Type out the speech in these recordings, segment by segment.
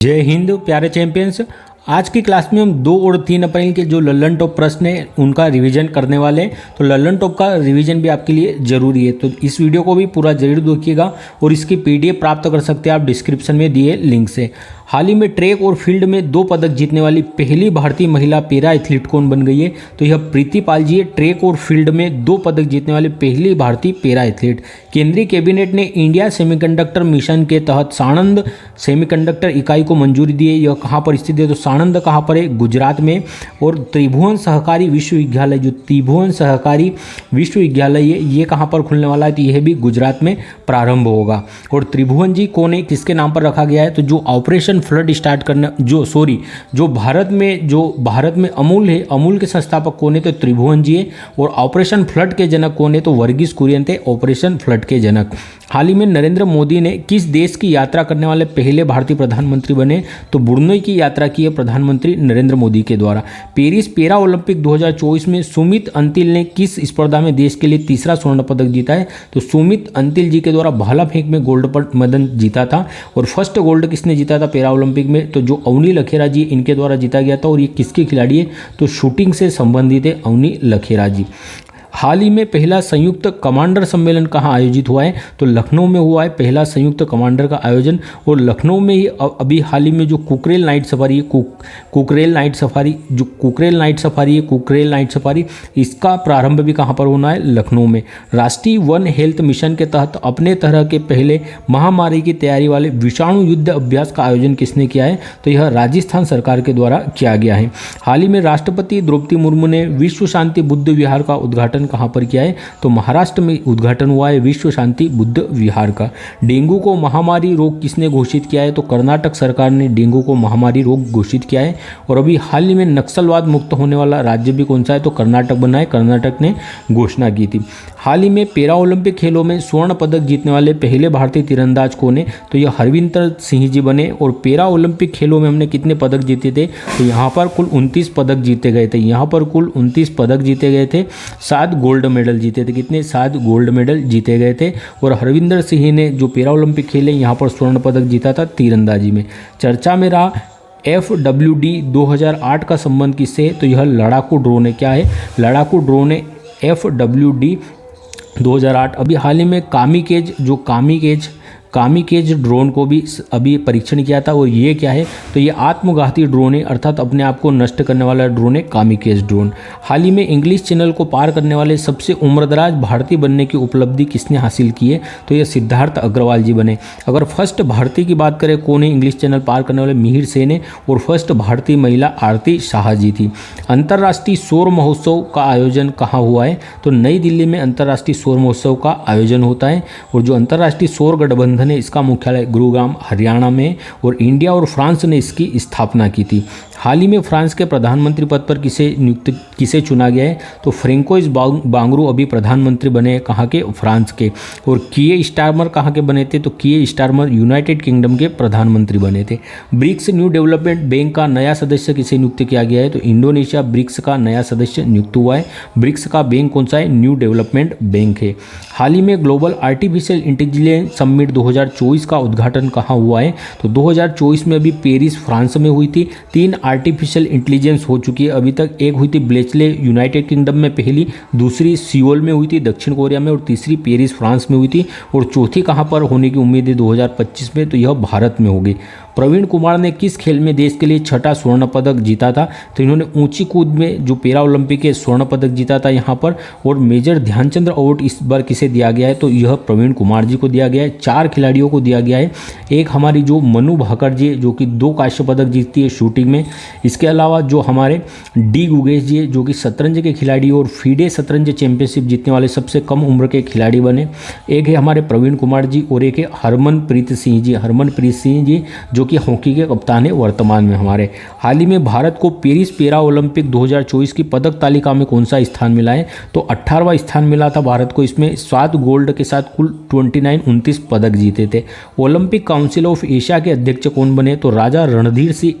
जय हिंद प्यारे चैंपियंस। आज की क्लास में हम 2 और 3 अप्रैल के जो लल्लन टॉप प्रश्न है उनका रिवीजन करने वाले हैं। तो लल्लन टॉप का रिवीजन भी आपके लिए ज़रूरी है, तो इस वीडियो को भी पूरा जरूर देखिएगा और इसकी पीडीएफ प्राप्त कर सकते हैं आप डिस्क्रिप्शन में दिए लिंक से। हाल ही में ट्रैक और फील्ड में 2 पदक जीतने वाली पहली भारतीय महिला पैरा एथलीट कौन बन गई है? तो यह प्रीति पाल जी है। ट्रैक और फील्ड में 2 पदक जीतने वाली पहली भारतीय पैरा एथलीट। केंद्रीय कैबिनेट ने इंडिया सेमीकंडक्टर मिशन के तहत साणंद सेमीकंडक्टर इकाई को मंजूरी दी है। यह कहाँ पर स्थित है? तो साणंद कहाँ पर है? गुजरात में। और त्रिभुवन सहकारी विश्वविद्यालय, जो त्रिभुवन सहकारी विश्वविद्यालय है, ये कहाँ पर खुलने वाला है? तो यह भी गुजरात में प्रारंभ होगा। और त्रिभुवन जी कौन है, किसके नाम पर रखा गया है? तो जो ऑपरेशन फ्लड स्टार्ट करना, जो भारत में अमूल है, अमूल के संस्थापक कौन है? तो त्रिभुवन जी है। और ऑपरेशन फ्लड के जनक कौन है? तो वर्गीस कुरियन थे ऑपरेशन फ्लड के जनक। हाल ही में नरेंद्र मोदी ने किस देश की यात्रा करने वाले पहले भारतीय प्रधानमंत्री बने? तो ब्रुनई की यात्रा की है प्रधानमंत्री नरेंद्र मोदी के द्वारा। पेरिस पैरा ओलंपिक 2024 में सुमित अंतिल ने किस स्पर्धा में देश के लिए तीसरा स्वर्ण पदक जीता है? तो सुमित अंतिल जी के द्वारा भाला फेंक में गोल्ड मेडल जीता था। और फर्स्ट गोल्ड किसने जीता था पैरा ओलंपिक में? तो जो अवनी लखेरा जी, इनके द्वारा जीता गया था। और ये किसके खिलाड़ी है? तो शूटिंग से संबंधित है अवनी लखेरा जी। हाल ही में पहला संयुक्त कमांडर सम्मेलन कहाँ आयोजित हुआ है? तो लखनऊ में हुआ है पहला संयुक्त कमांडर का आयोजन। और लखनऊ में ही अभी हाल ही में जो कुकरेल नाइट सफारी है, कुकरेल नाइट सफारी, इसका प्रारंभ भी कहाँ पर होना है? लखनऊ में। राष्ट्रीय वन हेल्थ मिशन के तहत अपने तरह के पहले महामारी की तैयारी वाले विषाणु युद्ध अभ्यास का आयोजन किसने किया है? तो यह राजस्थान सरकार के द्वारा किया गया है। हाल ही में राष्ट्रपति द्रौपदी मुर्मू ने विश्व शांति बुद्ध विहार का उद्घाटन कहां पर किया है? तो महाराष्ट्र में उद्घाटन हुआ है विश्व शांति बुद्ध विहार का। डेंगू को महामारी रोग किसने घोषित किया है? तो कर्नाटक सरकार ने डेंगू को महामारी रोग घोषित किया है। और अभी हाल ही में नक्सलवाद मुक्त होने वाला राज्य भी कौन सा है? तो कर्नाटक बना है, कर्नाटक ने घोषणा की थी। हाल ही में पैरा ओलंपिक खेलों में स्वर्ण पदक जीतने वाले पहले भारतीय तीरंदाज कौन है? तो यह हरविंदर सिंह जी बने। और पैरा ओलंपिक खेलों में हमने कितने पदक जीते थे? तो यहाँ पर कुल 29 पदक जीते गए थे। यहाँ पर कुल 29 पदक जीते गए थे। 7 गोल्ड मेडल जीते थे। कितने? 7 गोल्ड मेडल जीते गए थे। और हरविंदर सिंह ने जो पैरा ओलंपिक खेले यहाँ पर स्वर्ण पदक जीता था तीरंदाजी में। चर्चा में रहा FWD 2008 का संबंध किससे है? तो यह लड़ाकू ड्रोन है। क्या है? लड़ाकू ड्रोन है FWD 2008। अभी हाल ही में कामिकेज ड्रोन को भी अभी परीक्षण किया था। और ये क्या है? तो ये आत्मघाती ड्रोन है, अर्थात अपने आप को नष्ट करने वाला ड्रोन है कामिकेज ड्रोन। हाल ही में इंग्लिश चैनल को पार करने वाले सबसे उम्रदराज भारतीय बनने की उपलब्धि किसने हासिल की है? तो ये सिद्धार्थ अग्रवाल जी बने। अगर फर्स्ट भारतीय की बात करें कौन है इंग्लिश चैनल पार करने वाले? मिहिर सेन है। और फर्स्ट भारतीय महिला आरती शाह जी थी। अंतर्राष्ट्रीय सौर महोत्सव का आयोजन कहाँ हुआ है? तो नई दिल्ली में अंतर्राष्ट्रीय सौर महोत्सव का आयोजन होता है। और जो अंतर्राष्ट्रीय सौर गठबंधन है, इसका मुख्यालय गुरुग्राम हरियाणा में। और इंडिया और फ्रांस ने इसकी स्थापना की थी। हाल ही में फ्रांस के प्रधानमंत्री पद पर किसे चुना गया है? तो फ्रेंकोइस बांगरू अभी प्रधानमंत्री बने हैं। कहाँ के? फ्रांस के। और किए स्टारमर कहाँ के बने थे? तो किए स्टारमर यूनाइटेड किंगडम के प्रधानमंत्री बने थे। ब्रिक्स न्यू डेवलपमेंट बैंक का नया सदस्य किसे नियुक्त किया गया है? तो इंडोनेशिया ब्रिक्स का नया सदस्य नियुक्त हुआ है। ब्रिक्स का बैंक कौन सा है? न्यू डेवलपमेंट बैंक है। हाल ही में ग्लोबल आर्टिफिशियल इंटेलिजेंस समिट 2024 का उद्घाटन कहाँ हुआ है? तो 2024 में अभी पेरिस फ्रांस में हुई थी। 3 आर्टिफिशियल इंटेलिजेंस हो चुकी है अभी तक। एक हुई थी ब्लेचले यूनाइटेड किंगडम में पहली, दूसरी सियोल में हुई थी दक्षिण कोरिया में, और तीसरी पेरिस फ्रांस में हुई थी। और चौथी कहाँ पर होने की उम्मीद है? 2025 में। तो यह भारत में होगी। प्रवीण कुमार ने किस खेल में देश के लिए 6ठा स्वर्ण पदक जीता था? तो इन्होंने ऊंची कूद में जो पैरा ओलंपिक के स्वर्ण पदक जीता था यहाँ पर। और मेजर ध्यानचंद्र अवार्ड इस बार किसे दिया गया है? तो यह प्रवीण कुमार जी को दिया गया है। 4 खिलाड़ियों को दिया गया है। एक हमारी जो मनु भाकर जी जो कि 2 कांस्य पदक जीतती है शूटिंग में। इसके अलावा जो हमारे डी गुगेश जी जो कि शतरंज के खिलाड़ी और फीडे शतरंज चैंपियनशिप जीतने वाले सबसे कम उम्र के खिलाड़ी बने। एक है हमारे प्रवीण कुमार जी और एक है हरमनप्रीत सिंह जी जो कि हॉकी के कप्तान है वर्तमान में हमारे। हाल ही में भारत को पेरिस पैरा ओलंपिक 2024 की पदक तालिका में कौन सा स्थान मिला है? तो 18वां स्थान मिला था भारत को। इसमें 7 गोल्ड के साथ कुल 29 पदक जीते थे। ओलंपिक काउंसिल ऑफ एशिया के अध्यक्ष कौन बने? तो राजा रणधीर सिंह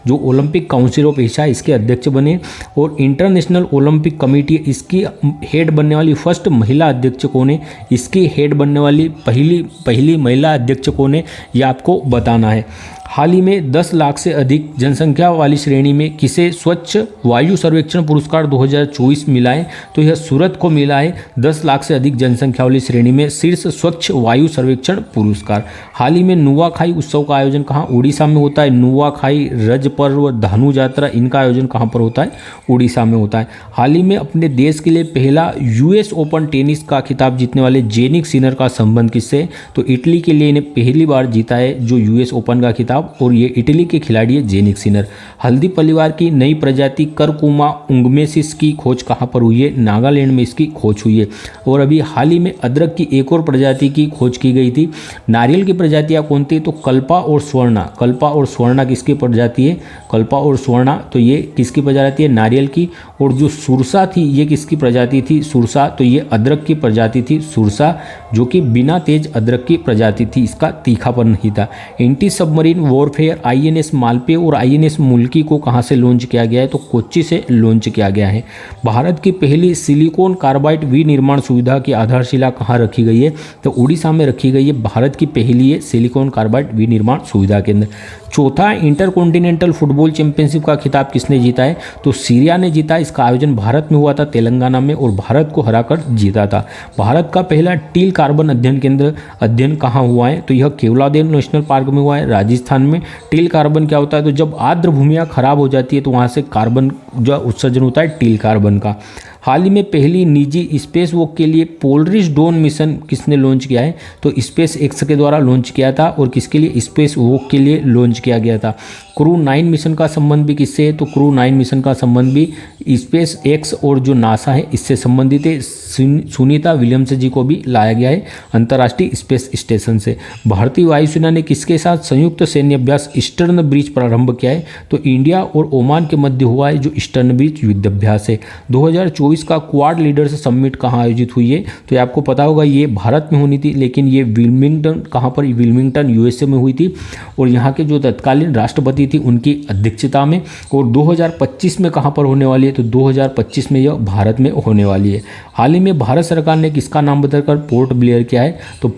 जो ओलंपिक काउंसिल ऑफ एशिया इसके अध्यक्ष बने। और इंटरनेशनल ओलंपिक कमेटी इसकी हेड बनने वाली फर्स्ट महिला अध्यक्ष कौन है? इसकी हेड बनने वाली पहली महिला अध्यक्ष कौन है? ये आपको बताना है। हाल ही में 10 लाख से अधिक जनसंख्या वाली श्रेणी में किसे स्वच्छ वायु सर्वेक्षण पुरस्कार 2024 मिला है? तो यह सूरत को मिला है 10 लाख से अधिक जनसंख्या वाली श्रेणी में शीर्ष स्वच्छ वायु सर्वेक्षण पुरस्कार। हाल ही में नुआखाई उत्सव का आयोजन कहाँ? उड़ीसा में होता है। नुआखाई, रज पर्व, धानु यात्रा, इनका आयोजन कहाँ पर होता है? उड़ीसा में होता है। हाल ही में अपने देश के लिए पहला यूएस ओपन टेनिस का खिताब जीतने वाले जेनिक सिनर का संबंध किससे? तो इटली के लिए इन्हें पहली बार जीता है जो यूएस ओपन का खिताब, और ये इटली के खिलाड़ी है जेनिक सिनर। हल्दी परिवार की नई प्रजाति करकुमा उंगमेसिस की खोज कहाँ पर हुई है? नागालैंड में इसकी खोज हुई है। और अभी हाल ही में अदरक की एक और प्रजाति की खोज की गई थी। नारियल की प्रजातियाँ कौन थी? तो कल्पा और स्वर्णा। कल्पा और स्वर्णा किसकी प्रजाति है? कल्पा और स्वर्णा, तो ये किसकी प्रजाति है? नारियल की। और जो सुरसा थी ये किसकी प्रजाति थी? सुरसा, तो ये अदरक की प्रजाति थी सुरसा, जो कि बिना तेज अदरक की प्रजाति थी, इसका तीखापन नहीं था। Anti submarine warfare INS Malpe और आईएनएस मुल्की को कहाँ से लॉन्च किया गया है? तो कोच्चि से लॉन्च किया गया है। भारत की पहली सिलिकॉन कार्बाइड विनिर्माण सुविधा की आधारशिला कहाँ रखी गई है? तो उड़ीसा में रखी गई है। भारत की पहली है सिलिकॉन कार्बाइड विनिर्माण सुविधा केंद्र। चौथा इंटरकॉन्टिनेंटल फुटबॉल चैंपियनशिप का खिताब किसने जीता है? तो सीरिया ने जीता। इसका आयोजन भारत में हुआ था, तेलंगाना में, और भारत को हराकर जीता था। भारत का पहला टील कार्बन अध्ययन केंद्र अध्ययन कहाँ हुआ है? तो यह केवलादेव नेशनल पार्क में हुआ है, राजस्थान में। टील कार्बन क्या होता है? तो जब आर्द्र भूमियाँ खराब हो जाती है तो वहाँ से कार्बन जो उत्सर्जन होता है टील कार्बन का। हाल ही में पहली निजी स्पेस वॉक के लिए पोलरिस डॉन मिशन किसने लॉन्च किया है? तो स्पेस एक्स के द्वारा लॉन्च किया था। और किसके लिए? स्पेस वॉक के लिए लॉन्च किया गया था। क्रू 9 मिशन का संबंध भी किससे है? तो क्रू 9 मिशन का संबंध भी स्पेस एक्स और जो नासा है इससे संबंधित है। सुनीता विलियम्स जी को भी लाया गया है अंतर्राष्ट्रीय स्पेस स्टेशन से। भारतीय वायुसेना ने किसके साथ संयुक्त सैन्य अभ्यास ईस्टर्न ब्रिज प्रारंभ किया है? तो इंडिया और ओमान के मध्य हुआ है जो ईस्टर्न ब्रिज युद्धाभ्यास है। 2024 का क्वाड लीडर्स समिट कहाँ आयोजित हुई है? तो ये आपको पता होगा, ये भारत में होनी थी, लेकिन ये विल्मिंगटन, कहाँ पर? विल्मिंगटन यूएसए में हुई थी। और यहाँ के जो तत्कालीन राष्ट्रपति थी उनकी अध्यक्षता में। और 2025 में कहाँ पर होने वाली है? तो 2025 में यह भारत में होने वाली है। हाल ही में भारत सरकार ने किसका नाम बदलकर पोर्ट ब्लेयर किया है? तो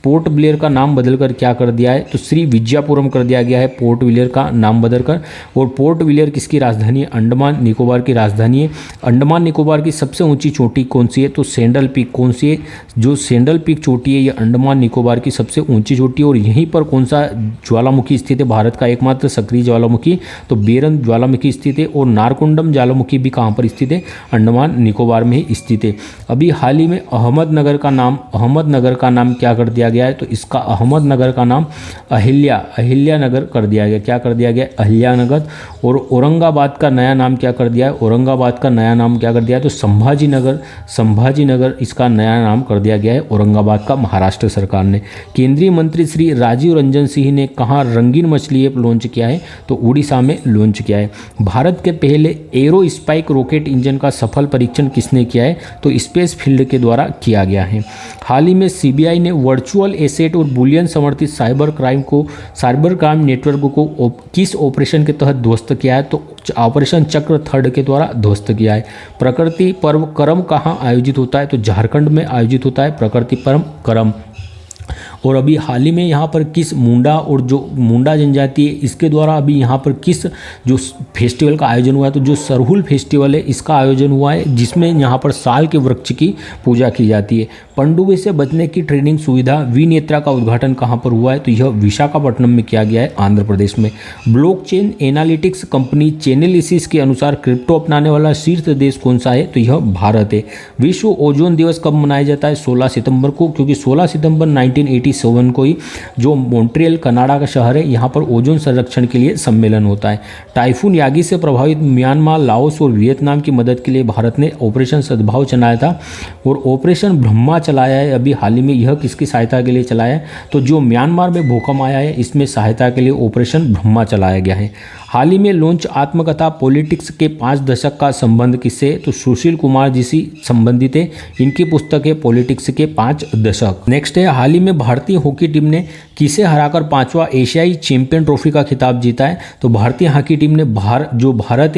पोर्ट ब्लेयर का नाम बदलकर क्या कर दिया है? तो श्री विजयपुरम कर दिया गया है पोर्ट ब्लेयर का नाम बदलकर। और पोर्ट ब्लेयर किसकी राजधानी है? अंडमान निकोबार की राजधानी है। अंडमान निकोबार की सबसे ऊंची चोटी कौन सी है? तो सेंडल पीक। कौन सी है? जो सेंडल पीक चोटी है ये अंडमान निकोबार की सबसे ऊंची चोटी है। और यहीं पर कौन सा ज्वालामुखी स्थित है? भारत का एकमात्र सक्रिय ज्वालामुखी, तो बेरन ज्वालामुखी स्थित है। और नारकुंडम ज्वालामुखी भी कहाँ पर स्थित है? अंडमान निकोबार में ही स्थित है। अभी हाल ही में अहमदनगर का नाम क्या कर दिया गया है? तो इसका अहमदनगर का नाम अहिल्यानगर कर दिया गया। क्या कर दिया गया? अहिल्यानगर। और औरंगाबाद का नया नाम क्या कर दिया है? औरंगाबाद का नया नाम क्या कर दिया है? तो संभाजीनगर इसका नया नाम कर दिया गया है औरंगाबाद का, महाराष्ट्र सरकार ने। केंद्रीय मंत्री श्री राजीव रंजन सिंह ने कहाँ रंगीन मछली ऐप लॉन्च किया है? तो उड़ीसा में लॉन्च किया है। भारत के पहले एरो स्पाइक रॉकेट इंजन का सफल परीक्षण किसने किया है? तो स्पेस फील्ड के द्वारा किया गया है। हाल ही में सीबीआई ने वर्चुअल एसेट और बुलियन समर्थित साइबर क्राइम नेटवर्क को किस ऑपरेशन के तहत ध्वस्त किया है? तो ऑपरेशन चक्र 3 के द्वारा ध्वस्त किया है। प्रकृति पर्व करम कहाँ आयोजित होता है? तो झारखंड में आयोजित होता है प्रकृति पर्व करम। और अभी हाल ही में यहाँ पर किस मुंडा और जो मुंडा जनजाति है इसके द्वारा अभी यहाँ पर किस जो फेस्टिवल का आयोजन हुआ है? तो जो सरहुल फेस्टिवल है इसका आयोजन हुआ है, जिसमें यहाँ पर साल के वृक्ष की पूजा की जाती है। पनडुब्बी से बचने की ट्रेनिंग सुविधा विनेत्रा का उद्घाटन कहाँ पर हुआ है? तो यह विशाखापट्टनम में किया गया है, आंध्र प्रदेश में। ब्लॉकचेन एनालिटिक्स कंपनी चेनेलिसिस के अनुसार क्रिप्टो अपनाने वाला शीर्ष देश कौन सा है? तो यह भारत है। विश्व ओजोन दिवस कब मनाया जाता है? 16 सितंबर को, क्योंकि 16 सितंबर 1987 को ही जो मॉन्ट्रियल कनाडा का शहर है यहाँ पर ओजोन संरक्षण के लिए सम्मेलन होता है। टाइफून यागी से प्रभावित म्यांमार, लाओस और वियतनाम की मदद के लिए भारत ने ऑपरेशन सद्भाव चलाया था और ऑपरेशन ब्रह्मा चलाया है अभी हाल ही में। यह किसकी सहायता के लिए चलाया है? तो जो म्यांमार में भूकंप आया है इसमें सहायता के लिए ऑपरेशन ब्रह्मा चलाया गया है। हाल ही में लॉन्च आत्मकथा पॉलिटिक्स के 5 दशक का संबंध किससे, तो सुशील कुमार जी से संबंधित है। इनकी पुस्तक है पॉलिटिक्स के 5 दशक। नेक्स्ट है, हाल ही में भारतीय हॉकी टीम ने किसे हराकर 5वां एशियाई चैंपियन ट्रॉफी का खिताब जीता है, तो भारतीय हॉकी टीम ने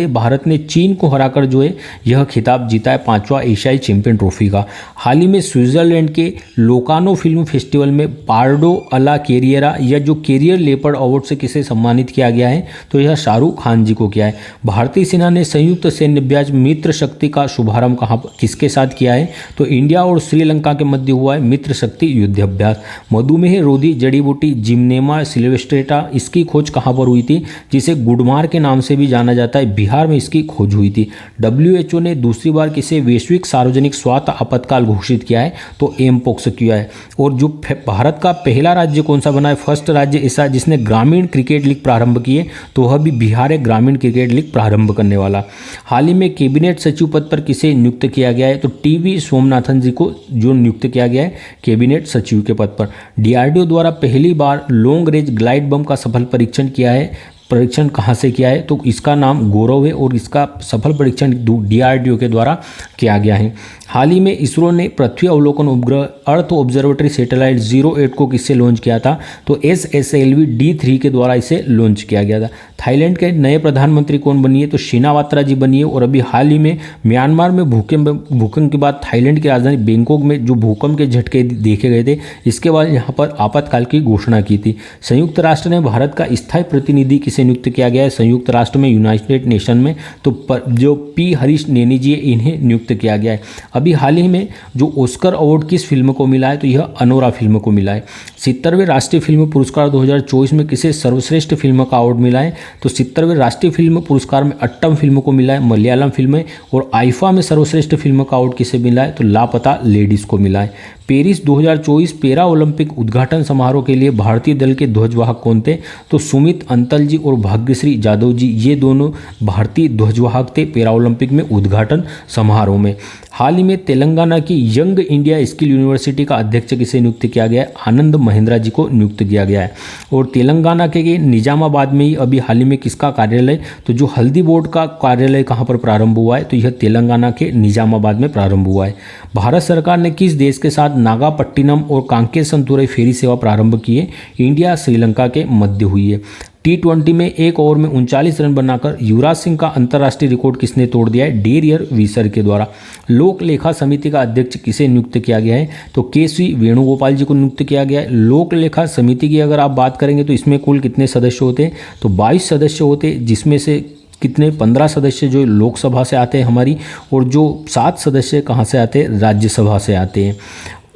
भारत ने चीन को हराकर जो है यह खिताब जीता है 5वां एशियाई चैंपियन ट्रॉफी का। हाल ही में स्विट्जरलैंड के लोकानो फिल्म फेस्टिवल में पार्डो अला कैरियरा या जो कैरियर लेपर्ड अवार्ड से किसे सम्मानित किया गया है, तो यह शाहरुख खान जी को किया है। भारतीय सेना ने संयुक्त सैन्य अभ्यास मित्र शक्ति का शुभारंभ किसके साथ किया है, तो इंडिया और श्रीलंका के मध्य हुआ है मित्र शक्ति युद्ध अभ्यास। मधुमेह रोधी जड़ी बूटी जिम्नेमा सिल्वेस्ट्रेटा, इसकी खोज कहाँ पर हुई थी, जिसे गुडमार के नाम से भी जाना जाता है, बिहार में इसकी खोज हुई थी। WHO ने दूसरी बार किसे वैश्विक सार्वजनिक स्वास्थ्य आपातकाल घोषित किया है, तो एमपोक्स किया है। और जो भारत का पहला राज्य कौन सा बना है, फर्स्ट राज्य ऐसा जिसने ग्रामीण क्रिकेट लीग प्रारंभ किए, तो वह भी बिहार है, ग्रामीण क्रिकेट लीग प्रारंभ करने वाला। हाल ही में कैबिनेट सचिव पद पर किसे नियुक्त किया गया है, तो TV सोमनाथन जी को जो नियुक्त किया गया है कैबिनेट सचिव के पद पर। DRDO द्वारा पहली बार लॉन्ग रेंज ग्लाइड बम का सफल परीक्षण किया है। परीक्षण कहाँ से किया है, तो इसका नाम गौरव है और इसका सफल परीक्षण DRDO के द्वारा किया गया है। हाल ही में इसरो ने पृथ्वी अवलोकन उपग्रह अर्थ ऑब्जर्वेटरी सैटेलाइट 08 को किससे लॉन्च किया था, तो SSLV D3 के द्वारा इसे लॉन्च किया गया था। थाईलैंड के नए प्रधानमंत्री कौन बनी है, तो शिनावात्रा जी बनी है। और अभी हाल ही में म्यांमार में भूकंप के बाद थाईलैंड की राजधानी बैंकॉक में जो भूकंप के झटके देखे गए थे, इसके बाद यहाँ पर आपातकाल की घोषणा की थी। संयुक्त राष्ट्र ने भारत का स्थायी प्रतिनिधि किसे नियुक्त किया गया है, संयुक्त राष्ट्र में यूनाइटेड नेशन में, तो जो P हरीश नैनी जी इन्हें नियुक्त किया गया है। अभी हाल ही में जो ऑस्कर अवार्ड किस फिल्म को मिला है, तो यह अनोरा फिल्म को मिला है। 70वें राष्ट्रीय फिल्म पुरस्कार 2024 में किसे सर्वश्रेष्ठ फिल्म का अवार्ड मिला है, तो 70वें राष्ट्रीय फिल्म पुरस्कार में अट्टम फिल्म को मिला है, मलयालम फिल्म है। और आईफा में सर्वश्रेष्ठ फिल्म का अवार्ड किसे मिला है, तो लापता लेडीज को मिला है। पेरिस 2024 पैरा ओलंपिक उद्घाटन समारोह के लिए भारतीय दल के ध्वजवाहक कौन थे, तो सुमित अंतल जी और भाग्यश्री जाधव जी, ये दोनों भारतीय ध्वजवाहक थे पैरा ओलंपिक में उद्घाटन समारोह में। हाल ही में तेलंगाना की यंग इंडिया स्किल यूनिवर्सिटी का अध्यक्ष किसे नियुक्त किया गया है, आनंद महिंद्रा जी को नियुक्त किया गया है। और तेलंगाना के निजामाबाद में ही अभी हाल ही में किसका कार्यालय, तो जो हल्दी बोर्ड का कार्यालय कहाँ पर प्रारंभ हुआ है, तो यह तेलंगाना के निजामाबाद में प्रारंभ हुआ है। भारत सरकार ने किस देश के साथ नागापट्टिनम और कांकेसंतुरई फेरी सेवा प्रारंभ की है, इंडिया श्रीलंका के मध्य हुई है। T20 में एक ओवर में 39 रन बनाकर युवराज सिंह का अंतर्राष्ट्रीय रिकॉर्ड किसने तोड़ दिया है, डेरियर विसर के द्वारा। लोक लेखा समिति का अध्यक्ष किसे नियुक्त किया गया है, तो KC वेणुगोपाल जी को नियुक्त किया गया है। लोक लेखा समिति की अगर आप बात करेंगे तो इसमें कुल कितने सदस्य होते हैं, तो 22 सदस्य होते हैं, जिसमें से कितने 15 सदस्य जो लोकसभा से आते हैं हमारी, और जो 7 सदस्य कहाँ से आते हैं, राज्यसभा से आते हैं।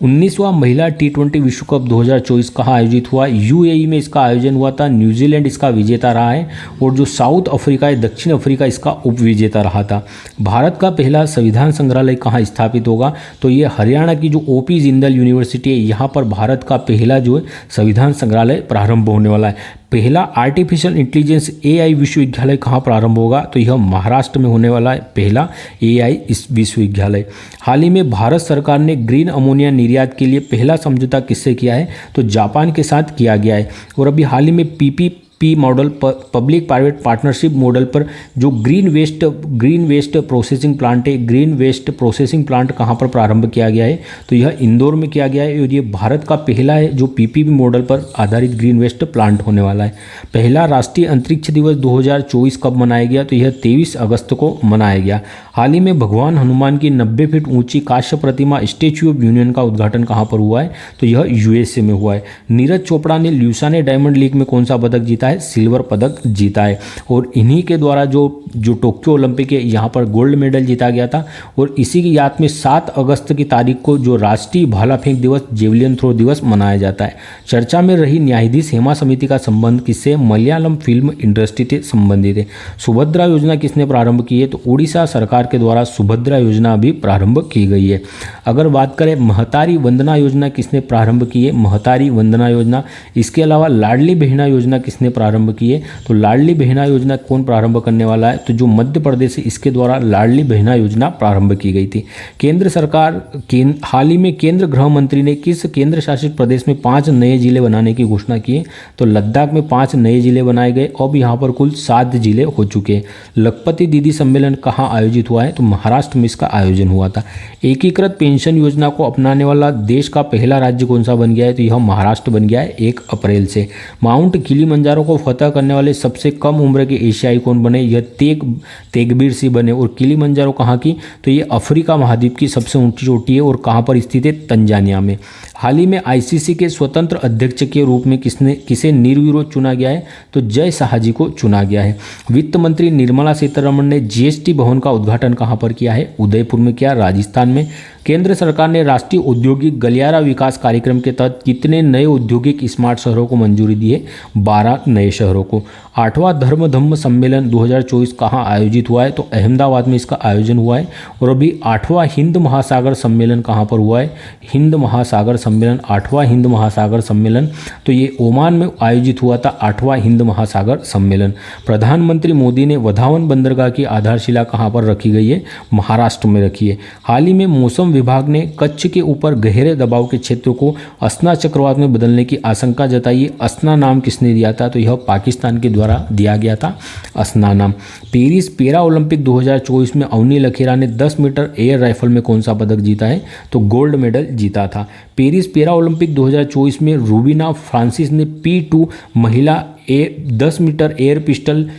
19वां महिला T20 विश्व कप 2024 कहाँ आयोजित हुआ, UAE में इसका आयोजन हुआ था। न्यूजीलैंड इसका विजेता रहा है और जो साउथ अफ्रीका है, दक्षिण अफ्रीका इसका उपविजेता रहा था। भारत का पहला संविधान संग्रहालय कहाँ स्थापित होगा, तो ये हरियाणा की जो OP जिंदल यूनिवर्सिटी है, यहाँ पर भारत का पहला जो है संविधान संग्रहालय प्रारंभ होने वाला है। पहला आर्टिफिशियल इंटेलिजेंस AI विश्वविद्यालय कहाँ प्रारंभ होगा, तो यह महाराष्ट्र में होने वाला है पहला AI इस विश्वविद्यालय। हाल ही में भारत सरकार ने ग्रीन अमोनिया निर्यात के लिए पहला समझौता किससे किया है, तो जापान के साथ किया गया है। और अभी हाल ही में PPP model public private partnership model पर जो ग्रीन वेस्ट प्रोसेसिंग प्लांट है, ग्रीन वेस्ट प्रोसेसिंग प्लांट कहाँ पर प्रारंभ किया गया है, तो यह इंदौर में किया गया है। और ये भारत का पहला है जो PPP मॉडल पर आधारित ग्रीन वेस्ट प्लांट होने वाला है। पहला राष्ट्रीय अंतरिक्ष दिवस 2024 कब मनाया गया, तो यह 23 अगस्त को मनाया गया। हाल ही में भगवान हनुमान की 90 फीट ऊंची कांस्य प्रतिमा स्टैच्यू ऑफ यूनियन का उद्घाटन कहाँ पर हुआ है, तो यह USA में हुआ है। नीरज चोपड़ा ने ल्यूसाने डायमंड लीग में कौन सा पदक जीता है, सिल्वर पदक जीता है। और इन्हीं के द्वारा जो टोक्यो ओलंपिक है, यहाँ पर गोल्ड मेडल जीता गया था। और इसी की याद में 7 अगस्त की तारीख को जो राष्ट्रीय भाला फेंक दिवस, जेवलिन थ्रो दिवस मनाया जाता है। चर्चा में रही न्यायाधीश हेमा समिति का संबंध किससे, मलयालम फिल्म इंडस्ट्री से संबंधित है। सुभद्रा योजना किसने प्रारंभ की है, तो उड़ीसा सरकार के द्वारा सुभद्रा योजना भी प्रारंभ की गई है। अगर बात करें महतारी वंदना योजना किसने प्रारंभ की है, महतारी वंदना योजना। इसके अलावा लाडली बहना योजना किसने प्रारंभ की है? तो लाडली बहना योजना कौन प्रारंभ करने वाला है? तो जो मध्य प्रदेश है इसके द्वारा लाडली बहना योजना प्रारंभ की गई थी। केंद्र सरकार हाल ही में केंद्र गृह मंत्री ने किस केंद्र शासित प्रदेश में 5 नए जिले बनाने की घोषणा की है? तो लद्दाख में 5 नए जिले बनाए गए। अब यहाँ पर कुल 7 जिले हो चुके हैं। लखपति दीदी सम्मेलन कहाँ आयोजित हुआ है? तो महाराष्ट्र में इसका आयोजन हुआ था। एकीकृत पेंशन योजना को अपनाने वाला देश का पहला राज्य कौन सा बन गया है? तो यह महाराष्ट्र बन गया है 1 अप्रैल से। माउंट किलिमंजारो को फतह करने वाले सबसे कम उम्र के एशियाई कौन बने? यह तेगबीर सिंह बने। और किलिमंजारो कहाँ की? तो ये अफ्रीका महाद्वीप की सबसे ऊंची चोटी है। और कहाँ पर स्थित है? तंजानिया में। हाल ही में आईसीसी के स्वतंत्र अध्यक्ष के रूप में किसे निर्विरोध चुना गया है? तो जय शाह जी को चुना गया है। वित्त मंत्री निर्मला सीतारमण ने जीएसटी भवन का उद्घाटन कहाँ पर किया है? उदयपुर में किया, राजस्थान में। केंद्र सरकार ने राष्ट्रीय औद्योगिक गलियारा विकास कार्यक्रम के तहत कितने नए औद्योगिक स्मार्ट शहरों को मंजूरी दी है? 12 नए शहरों को। 8वां धर्म सम्मेलन 2024 कहाँ आयोजित हुआ है? तो अहमदाबाद में इसका आयोजन हुआ है। और अभी 8वां हिंद महासागर सम्मेलन कहाँ पर हुआ है? हिंद महासागर सम्मेलन, 8वां हिंद महासागर सम्मेलन तो ये ओमान में आयोजित हुआ था। 8वां हिंद महासागर सम्मेलन। प्रधानमंत्री मोदी ने वधावन बंदरगाह की आधारशिला कहाँ पर रखी गई है? महाराष्ट्र में रखी है। हाल ही में मौसम विभाग ने कच्छ के ऊपर गहरे दबाव के क्षेत्र को अस्ना चक्रवात में बदलने की आशंका जताई है। अस्ना नाम किसने दिया था? तो यह पाकिस्तान के द्वारा दिया गया था, अस्ना नाम। पेरिस पैरा ओलंपिक 2024 में अवनी लखेरा ने 10 मीटर एयर राइफल में कौन सा पदक जीता है? तो गोल्ड मेडल जीता था। पेरिस पैरा ओलंपिक 2024 में रूबीना फ्रांसिस ने P2 महिला 10 मीटर एयर पिस्टल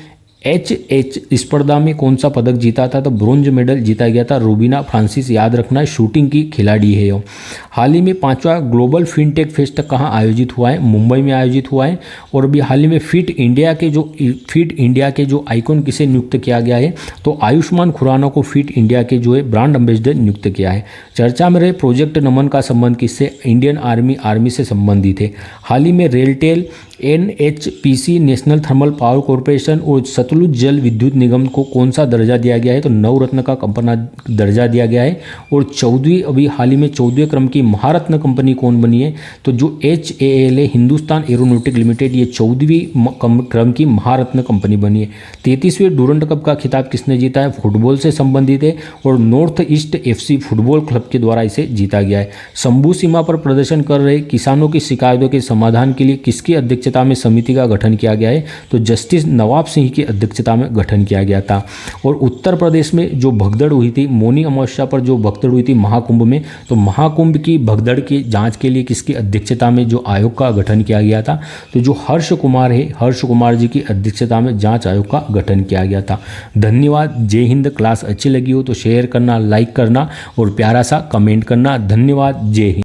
HH स्पर्धा में कौन सा पदक जीता था? तो ब्रोंज मेडल जीता गया था। रूबीना फ्रांसिस, याद रखना, शूटिंग की खिलाड़ी है यह। हाल ही में 5वां ग्लोबल फिनटेक फेस्ट कहाँ आयोजित हुआ है? मुंबई में आयोजित हुआ है। और अभी हाल ही में फिट इंडिया के जो आइकॉन किसे नियुक्त किया गया है? तो आयुष्मान खुराना को फिट इंडिया के जो है ब्रांड एम्बेसडर नियुक्त किया है। चर्चा में रहे प्रोजेक्ट नमन का संबंध किससे? इंडियन आर्मी से संबंधित है। हाल ही में RailTel, NHPC national thermal power corporation और सतलुज जल विद्युत निगम को कौन सा दर्जा दिया गया है? तो नवरत्न का कंपनी दर्जा दिया गया है। और 14वीं अभी हाल ही में 14वें क्रम की महारत्न कंपनी कौन बनी है? तो जो HAL है, हिंदुस्तान एरोनॉटिक लिमिटेड, ये 14वीं क्रम की महारत्न कंपनी बनी है। 33वें डूरंड कप का खिताब किसने जीता है? फुटबॉल से संबंधित है और north east FC football club के द्वारा इसे जीता गया है। शंभू सीमा पर प्रदर्शन कर रहे किसानों की शिकायतों के समाधान के लिए किसकी अध्यक्षता में समिति का गठन किया गया है? तो जस्टिस नवाब सिंह की अध्यक्षता में गठन किया गया था। और उत्तर प्रदेश में जो भगदड़ हुई थी, मौनी अमावस्या पर जो भगदड़ हुई थी महाकुंभ में, तो महाकुंभ की भगदड़ की जांच के लिए किसकी अध्यक्षता में जो आयोग का गठन किया गया था? तो जो हर्ष कुमार है, हर्ष कुमार जी की अध्यक्षता में जांच आयोग का गठन किया गया था। धन्यवाद। जय हिंद। क्लास अच्छी लगी हो तो शेयर करना, लाइक करना और प्यारा सा कमेंट करना। धन्यवाद। जय हिंद।